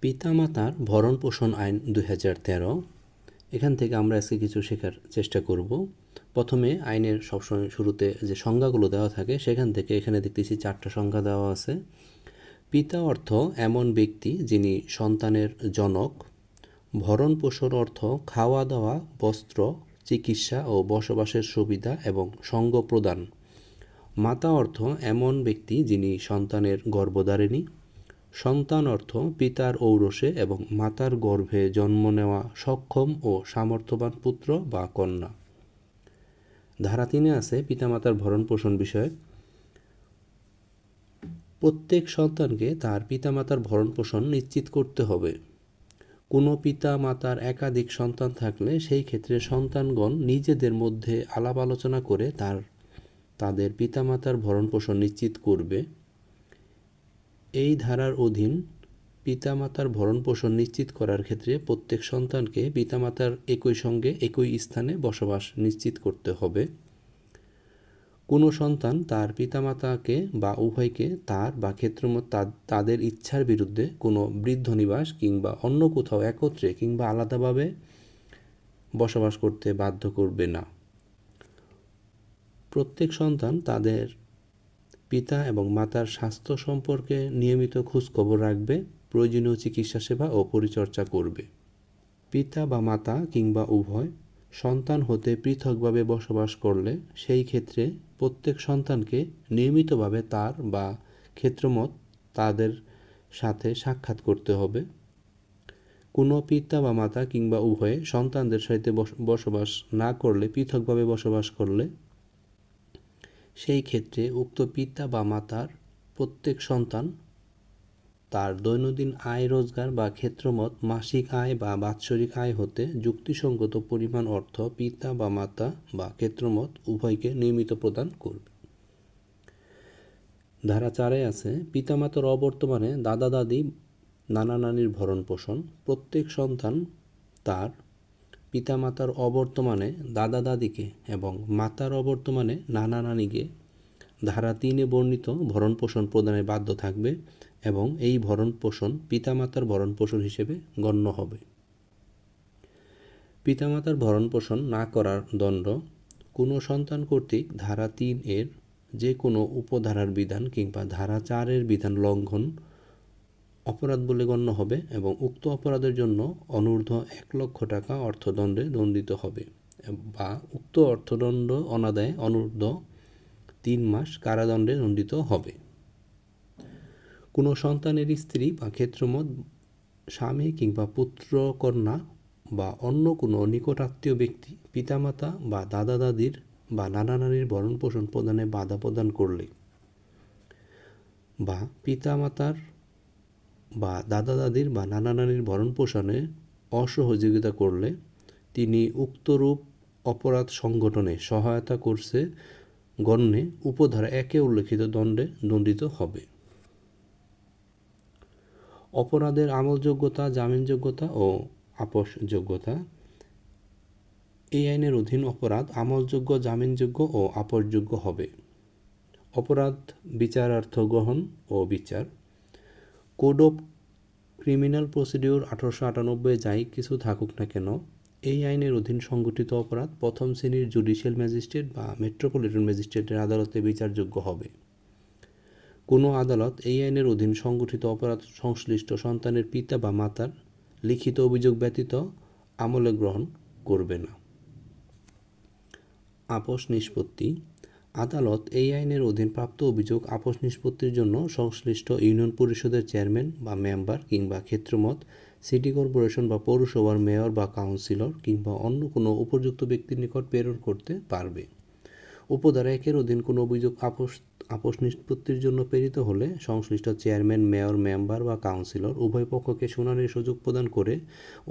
পিতামাতার ভরণ পোষণ আইন 2013। এখান থেকে আমরা আজকে কিছু শেখার চেষ্টা করব। প্রথমে আইনের সবসময় শুরুতে যে সংজ্ঞাগুলো দেওয়া থাকে সেখান থেকে এখানে দেখতেছি 4টা সংজ্ঞা দেওয়া আছে। পিতা অর্থ এমন ব্যক্তি যিনি সন্তানের জনক। ভরণ পোষণ অর্থ খাওয়া দাওয়া, বস্ত্র, চিকিৎসা ও বসবাসের সুবিধা এবং সঙ্গ প্রদান। মাতা অর্থ এমন ব্যক্তি যিনি সন্তানের গর্ভধারিণী। সন্তান অর্থ পিতার ঔরসে এবং মাতার গর্ভে জন্ম নেওয়া সক্ষম ও সামর্থ্যবান পুত্র বা কন্যা। ধারা 3 আছে পিতামাতার ভরণ পোষণ বিষয়ে। প্রত্যেক সন্তানকে তার পিতামাতার ভরণ পোষণ নিশ্চিত করতে হবে। কোনো পিতা মাতার একাধিক সন্তান থাকলে সেই ক্ষেত্রে সন্তানগণ নিজেদের মধ্যে আলাপ আলোচনা করে তাদের পিতামাতার ভরণ পোষণ নিশ্চিত করবে। এই ধারার অধীন পিতামাতার ভরণ পোষণ নিশ্চিত করার ক্ষেত্রে প্রত্যেক সন্তানকে পিতামাতার একই সঙ্গে একই স্থানে বসবাস নিশ্চিত করতে হবে। কোনো সন্তান তার পিতামাতাকে বা উভয়কে তার বা ক্ষেত্রমত তাদের ইচ্ছার বিরুদ্ধে কোনো বৃদ্ধনিবাস কিংবা অন্য কোথাও একত্রে কিংবা আলাদাভাবে বসবাস করতে বাধ্য করবে না। প্রত্যেক সন্তান তাদের পিতা এবং মাতার স্বাস্থ্য সম্পর্কে নিয়মিত খোঁজখবর রাখবে, প্রয়োজনীয় চিকিৎসা সেবা ও পরিচর্যা করবে। পিতা বা মাতা কিংবা উভয় সন্তান হতে পৃথকভাবে বসবাস করলে সেই ক্ষেত্রে প্রত্যেক সন্তানকে নিয়মিতভাবে তার বা ক্ষেত্রমত তাদের সাথে সাক্ষাৎ করতে হবে। কোনো পিতা বা মাতা কিংবা উভয়ে সন্তানদের সাথে বসবাস না করলে, পৃথকভাবে বসবাস করলে সেই ক্ষেত্রে উক্ত পিতা বা মাতার প্রত্যেক সন্তান তার দৈনন্দিন আয় রোজগার বা ক্ষেত্রমত মাসিক আয় বা বাৎসরিক আয় হতে যুক্তিসঙ্গত পরিমাণ অর্থ পিতা বা মাতা বা ক্ষেত্রমত উভয়কে নিয়মিত প্রদান করবে। ধারা 4 আছে পিতামাতার অবর্তমানে দাদা দাদি, নানা নানির ভরণ পোষণ। প্রত্যেক সন্তান তার পিতামাতার অবর্তমানে দাদা দাদিকে এবং মাতার অবর্তমানে নানা নানিকে ধারা 3 বর্ণিত ভরণ পোষণ প্রদানে বাধ্য থাকবে এবং এই ভরণ পোষণ পিতামাতার ভরণ পোষণ হিসেবে গণ্য হবে। পিতামাতার ভরণ পোষণ না করার দণ্ড কোনো সন্তান কর্তৃক ধারা 3 এর যে কোনো উপধারার বিধান কিংবা ধারা 4 এর বিধান লঙ্ঘন অপরাধ বলে গণ্য হবে এবং উক্ত অপরাধের জন্য অনূর্ধ্ব 1 লক্ষ টাকা অর্থদণ্ডে দণ্ডিত হবে বা উক্ত অর্থদণ্ড অনাদায়ে অনূর্ধ্ব 3 মাস কারাদণ্ডে দণ্ডিত হবে। কোনো সন্তানের স্ত্রী বা ক্ষেত্রমত স্বামী কিংবা পুত্র কন্যা বা অন্য কোনো নিকটাত্মীয় ব্যক্তি পিতামাতা বা দাদা দাদির বা নানা নানির ভরণ পোষণ প্রদানে বাধা প্রদান করলে বা পিতামাতার বা দাদা দাদির বা নানা নানির ভরণ পোষণে অসহযোগিতা করলে তিনি উক্তরূপ অপরাধ সংগঠনে সহায়তা করছে গণ্যে উপধারা 1 উল্লেখিত দণ্ডে দণ্ডিত হবে। অপরাধের আমলযোগ্যতা, জামিনযোগ্যতা ও আপসযোগ্যতা। এই আইনের অধীন অপরাধ আমলযোগ্য, জামিনযোগ্য ও আপসযোগ্য হবে। অপরাধ বিচারার্থ গ্রহণ ও বিচার। কোড অফ ক্রিমিনাল প্রসিডিউর 1898 যাই কিছু থাকুক না কেন, এই আইনের অধীন সংগঠিত অপরাধ প্রথম শ্রেণীর জুডিশিয়াল ম্যাজিস্ট্রেট বা মেট্রোপলিটন ম্যাজিস্ট্রেটের আদালতে বিচারযোগ্য হবে। কোনো আদালত এই আইনের অধীন সংগঠিত অপরাধ সংশ্লিষ্ট সন্তানের পিতা বা মাতার লিখিত অভিযোগ ব্যতীত আমলে গ্রহণ করবে না। আপস নিষ্পত্তি। আদালত এই আইনের অধীন প্রাপ্ত অভিযোগ আপস নিষ্পত্তির জন্য সংশ্লিষ্ট ইউনিয়ন পরিষদের চেয়ারম্যান বা মেম্বার কিংবা ক্ষেত্রমত সিটি কর্পোরেশন বা পৌরসভার মেয়র বা কাউন্সিলর কিংবা অন্য কোনো উপযুক্ত ব্যক্তির নিকট প্রেরণ করতে পারবে। উপধারা 1 অধীন কোনো অভিযোগ আপস নিষ্পত্তির জন্য প্রেরিত হলে সংশ্লিষ্ট চেয়ারম্যান, মেয়র, মেম্বার বা কাউন্সিলর উভয় পক্ষকে শুনানির সুযোগ প্রদান করে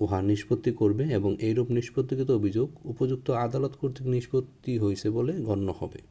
উহা নিষ্পত্তি করবে এবং এইরূপ নিষ্পত্তিকৃত অভিযোগ উপযুক্ত আদালত কর্তৃক নিষ্পত্তি হয়েছে বলে গণ্য হবে।